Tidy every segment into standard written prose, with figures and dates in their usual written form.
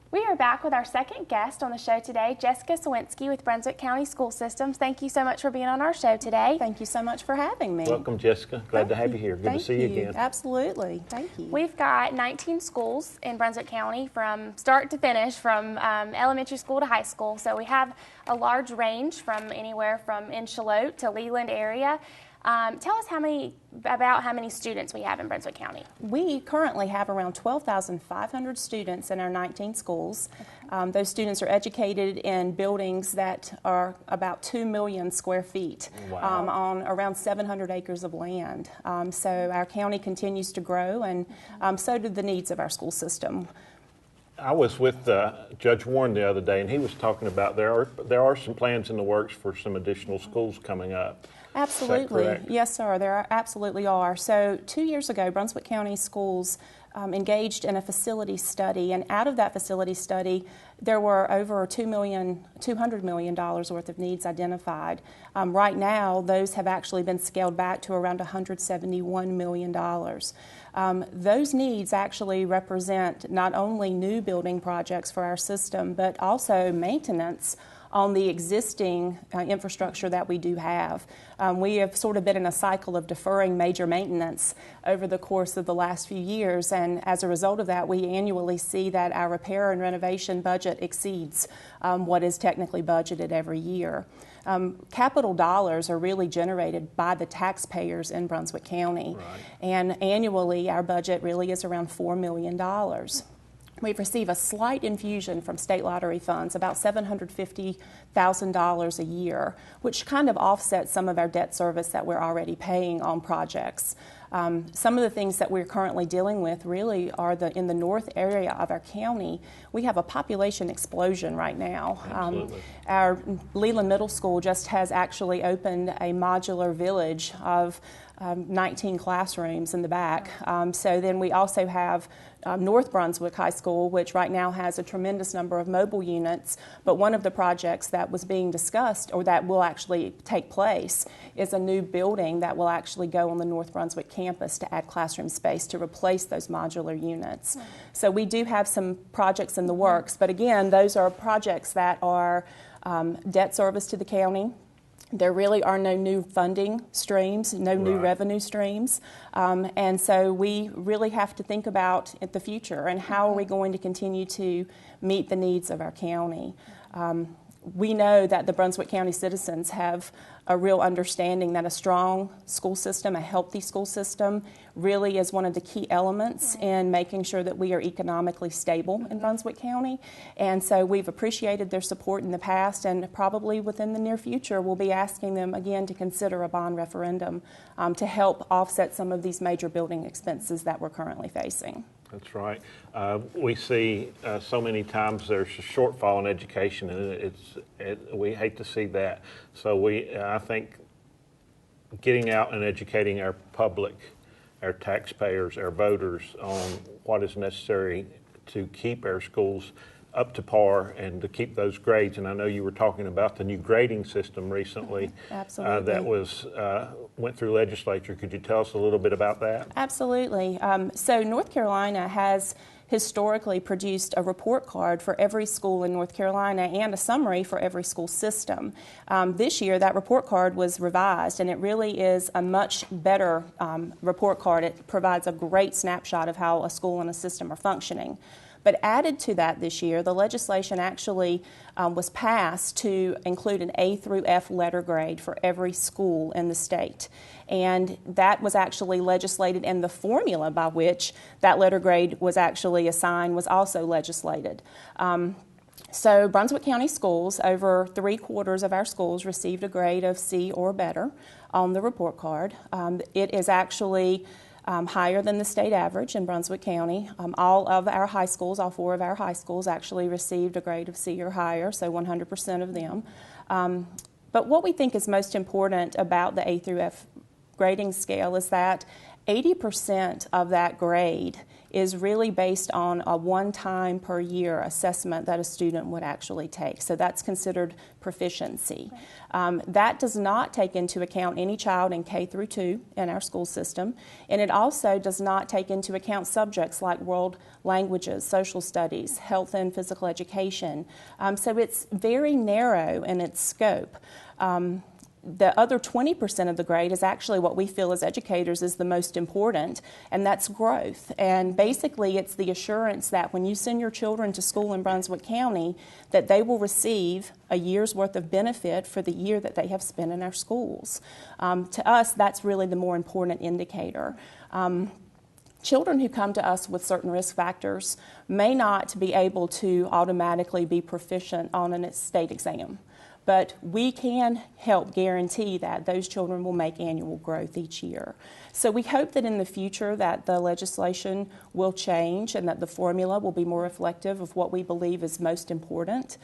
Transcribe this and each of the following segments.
We are back with our second guest on the show today, Jessica Swencki with Brunswick County School Systems. Thank you so much for being on our show today. Thank you so much for having me. Welcome, Jessica. Glad to have you here. Good to see you again. Absolutely. Thank you. We've got 19 schools in Brunswick County from start to finish, from elementary school to high school. So we have a large range from anywhere from in Charlotte to Leland area. Tell us how many students we have in Brunswick County. We currently have around 12,500 students in our 19 schools. Those students are educated in buildings that are about 2 million square feet. Wow. On around 700 acres of land. So our county continues to grow, and so do the needs of our school system. I was with Judge Warren the other day, and he was talking about there are some plans in the works for some additional schools coming up. Absolutely. Yes, sir. There absolutely are. So 2 years ago, Brunswick County Schools engaged in a facility study, and out of that facility study, there were over $200 million worth of needs identified. Right now, those have actually been scaled back to around $171 million. Those needs actually represent not only new building projects for our system, but also maintenance on the existing infrastructure that we do have. We have sort of been in a cycle of deferring major maintenance over the course of the last few years, and as a result of that, we annually see that our repair and renovation budget exceeds what is technically budgeted every year. Capital dollars are really generated by the taxpayers in Brunswick County, right. And annually our budget really is around $4 million. We've received a slight infusion from state lottery funds, about $750,000 a year, which kind of offsets some of our debt service that we're already paying on projects. Some of the things that we're currently dealing with really are in the north area of our county. We have a population explosion right now. Our Leland Middle School just has actually opened a modular village of 19 classrooms in the back. So then we also have North Brunswick High School, which right now has a tremendous number of mobile units, but one of the projects that was being discussed, or that will actually take place, is a new building that will actually go on the North Brunswick campus to add classroom space to replace those modular units. So we do have some projects in the works, but again, those are projects that are debt service to the county. There really are no new funding streams, no new revenue streams, and so we really have to think about the future and how are we going to continue to meet the needs of our county. We know that the Brunswick County citizens have a real understanding that a strong school system, a healthy school system, really is one of the key elements in making sure that we are economically stable in Brunswick County. And so we've appreciated their support in the past, and probably within the near future we'll be asking them again to consider a bond referendum to help offset some of these major building expenses that we're currently facing. That's right. We see so many times there's a shortfall in education, and we hate to see that. So I think getting out and educating our public, our taxpayers, our voters on what is necessary to keep our schools up to par and to keep those grades. And I know you were talking about the new grading system recently. Absolutely. That went through legislature. Could you tell us a little bit about that? Absolutely. So North Carolina has historically produced a report card for every school in North Carolina and a summary for every school system. This year that report card was revised, and it really is a much better report card. It provides a great snapshot of how a school and a system are functioning. But added to that this year, the legislation actually was passed to include an A through F letter grade for every school in the state. And that was actually legislated, and the formula by which that letter grade was actually assigned was also legislated. So Brunswick County Schools, over 3/4 of our schools received a grade of C or better on the report card. It is actually higher than the state average in Brunswick County. All of our high schools, all 4 of our high schools actually received a grade of C or higher, so 100% of them. But what we think is most important about the A through F grading scale is that 80% of that grade is really based on a one-time per year assessment that a student would actually take. So that's considered proficiency. That does not take into account any child in K through 2 in our school system, and it also does not take into account subjects like world languages, social studies, health and physical education. So it's very narrow in its scope. The other 20% of the grade is actually what we feel as educators is the most important, and that's growth. And basically it's the assurance that when you send your children to school in Brunswick County, that they will receive a year's worth of benefit for the year that they have spent in our schools. To us, that's really the more important indicator. Children who come to us with certain risk factors may not be able to automatically be proficient on a state exam. But we can help guarantee that those children will make annual growth each year. So we hope that in the future that the legislation will change and that the formula will be more reflective of what we believe is most important,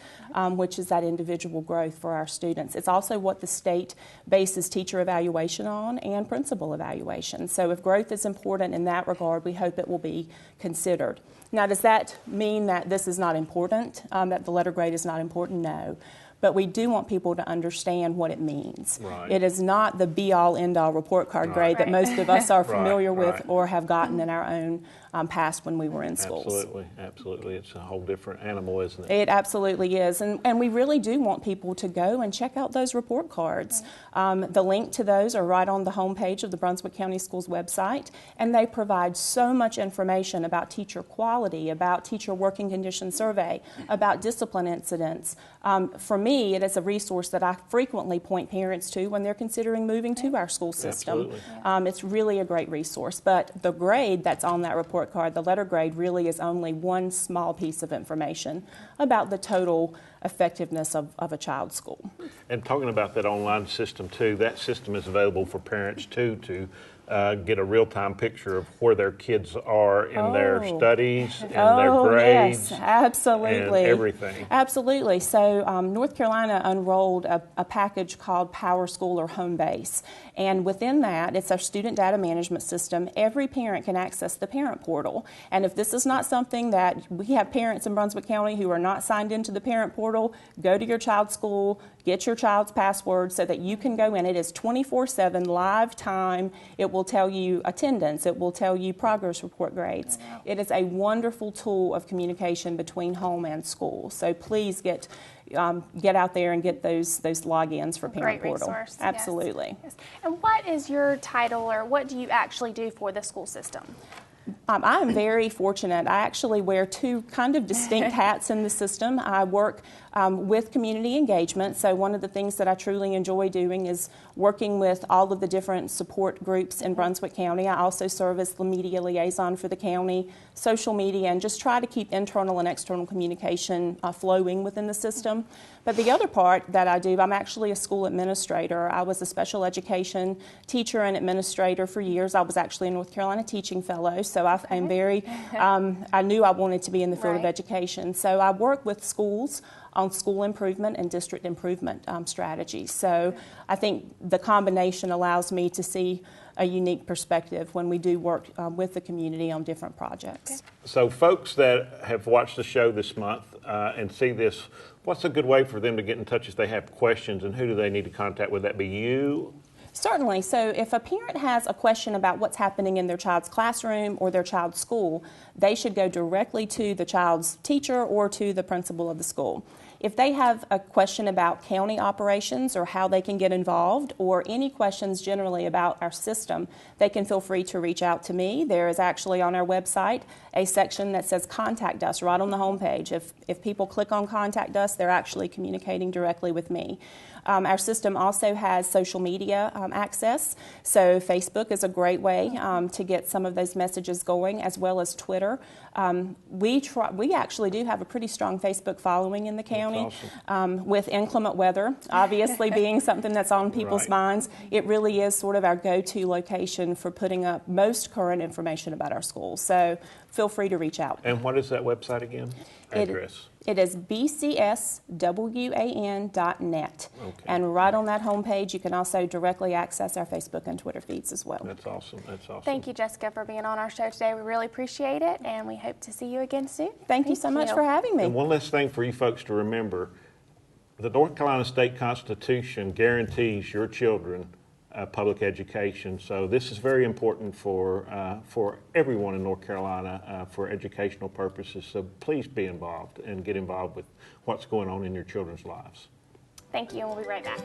which is that individual growth for our students. It's also what the state bases teacher evaluation on and principal evaluation. So if growth is important in that regard, we hope it will be considered. Now, does that mean that this is not important, that the letter grade is not important? No. But we do want people to understand what it means. Right. It is not the be-all, end-all report card grade that most of us are familiar with or have gotten in our own past when we were in schools. Absolutely, absolutely. It's a whole different animal, isn't it? It absolutely is. And we really do want people to go and check out those report cards. The link to those are right on the homepage of the Brunswick County Schools website, and they provide so much information about teacher quality, about teacher working condition survey, about discipline incidents. For me, it is a resource that I frequently point parents to when they're considering moving to our school system. It's really a great resource. But the grade that's on that report card, the letter grade, really is only one small piece of information about the total effectiveness of a child's school. And talking about that online system too, that system is available for parents too to get a real-time picture of where their kids are in their studies and their grades. Yes, absolutely. And everything. Absolutely. So North Carolina unrolled a package called Power School or Home Base. And within that, it's our student data management system. Every parent can access the parent portal. And if this is not something that we have parents in Brunswick County who are not signed into the parent portal, go to your child's school, get your child's password so that you can go in. It is 24/7 live time. It will tell you attendance. It will tell you progress report grades. It is a wonderful tool of communication between home and school. So please get out there and get those logins for parent portal. Great resource. Absolutely. Yes. And what is your title, or what do you actually do for the school system? I am very fortunate. I actually wear two kind of distinct hats in the system. I work with community engagement, so one of the things that I truly enjoy doing is working with all of the different support groups in Brunswick County. I also serve as the media liaison for the county, social media, and just try to keep internal and external communication flowing within the system. But the other part that I do, I'm actually a school administrator. I was a special education teacher and administrator for years. I was actually a North Carolina teaching fellow, so I'm very, I knew I wanted to be in the field of education. So I work with schools on school improvement and district improvement strategies. So I think the combination allows me to see a unique perspective when we do work with the community on different projects. So folks that have watched the show this month and see this, what's a good way for them to get in touch if they have questions, and who do they need to contact? Would that be you? Certainly. So if a parent has a question about what's happening in their child's classroom or their child's school, they should go directly to the child's teacher or to the principal of the school. If they have a question about county operations or how they can get involved, or any questions generally about our system, they can feel free to reach out to me. There is actually on our website a section that says Contact Us right on the homepage. If people click on Contact Us, they're actually communicating directly with me. Our system also has social media access, so Facebook is a great way to get some of those messages going, as well as Twitter. We actually do have a pretty strong Facebook following in the county. Awesome. With inclement weather obviously being something that's on people's minds. It really is sort of our go-to location for putting up most current information about our schools. So feel free to reach out. And what is that website again? Address. It is bcswan.net. Okay. And right on that homepage, you can also directly access our Facebook and Twitter feeds as well. That's awesome. That's awesome. Thank you, Jessica, for being on our show today. We really appreciate it, and we hope to see you again soon. Thank you so much for having me. And one last thing for you folks to remember, the North Carolina State Constitution guarantees your children public education. So this is very important for everyone in North Carolina for educational purposes. So please be involved and get involved with what's going on in your children's lives. Thank you, and we'll be right back.